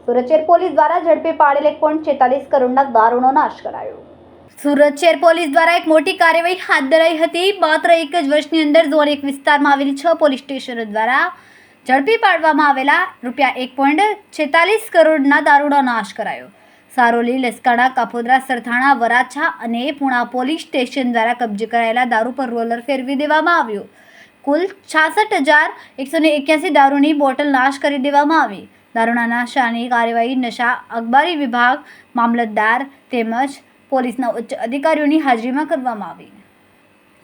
સુરત શહેર પોલીસ દ્વારા ઝડપી પાડેલ 1.46 કરોડના દારૂનો નાશ કરાયો। સુરત શહેર પોલીસ દ્વારા એક મોટી કાર્યવાહી હાથ ધરાઈ હતી। માત્ર એક જ વર્ષની અંદર ઝોન 1 વિસ્તારમાં આવેલી 6 પોલીસ સ્ટેશનો દ્વારા ઝડપી પાડવામાં આવેલા ₹1.46 કરોડના દારૂનો નાશ કરાયો। સારોલી, લસકાણા, કાપોદ્રા, સરથાણા, વરાછા અને પુણા પોલીસ સ્ટેશન દ્વારા કબજે કરાયેલા દારૂ પર રોલર ફેરવી દેવામાં આવ્યો। કુલ 66,181 દારૂની બોટલ નાશ કરી દેવામાં આવી। દારૂના નાશની કાર્યવાહી નશા અખબારી વિભાગ, મામલતદાર તેમજ પોલીસના ઉચ્ચ અધિકારીઓની હાજરીમાં કરવામાં આવી।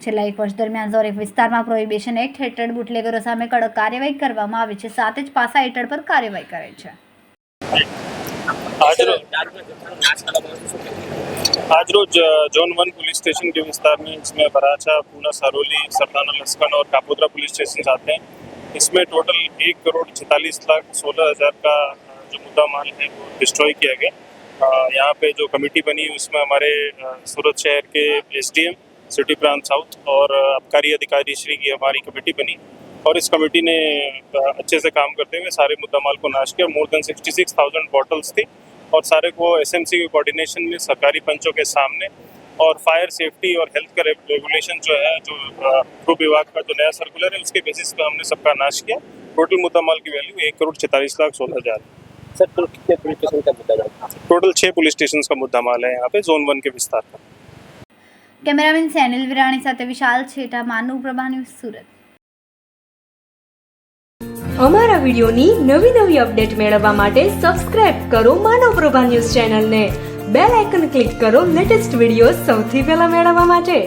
છેલ્લા 1 વર્ષ દરમિયાન ઝોન 1 વિસ્તારમાં પ્રોહિબિશન એક્ટ હેઠળ બુટલેગરો સામે કડક કાર્યવાહી કરવામાં આવી છે, સાથે જ પાસા હેઠળ પર કાર્યવાહી કરાઈ છે। आज रोज जोन 1 पुलिस स्टेशन के विस्तार में इसमें वराछा, पूना, सरोली, सरथाना, लसकाना और कापोद्रा पुलिस स्टेशन आते हैं। इसमें टोटल 1,46,16,000 का जो मुद्दा माल है वो डिस्ट्रॉय किया गया। यहाँ पे जो कमेटी बनी उसमें हमारे सूरत शहर के SDM सिटी प्रांत साउथ और आबकारी अधिकारी श्री की हमारी कमेटी बनी और इस कमेटी ने अच्छे से काम करते हुए सारे मुद्दा माल को नाश किया। मोर देन 66,000 बॉटल्स थी और सारे को SMC के कोऑर्डिनेशन में सरकारी पंचों के सामने और फायर सेफ्टी और हेल्थ का रेगुलेशन जो है, जो गृह विभाग का जो नया सर्कुलर है उसके बेसिस पर हमने सबका नाश किया। टोटल मुद्दा माल की वैल्यू 1,46,16,000। सर तो कितने पुलिस स्टेशन का मुद्दा माल? टोटल 6 पुलिस स्टेशन का मुद्दा माल है यहाँ पे जोन 1 के विस्तार का। કેમેરામેન સેનિલ વિરાણી સાથે વિશાલ છેટા, માનવ પ્રભા ન્યૂઝ, સુરત। અમારા વિડિયોની નવી અપડેટ મેળવવા માટે સબસ્ક્રાઇબ કરો માનવ પ્રભા ન્યૂઝ ચેનલને, બેલ આઇકન ક્લિક કરો લેટેસ્ટ વિડિયો સૌથી પહેલા મેળવવા માટે।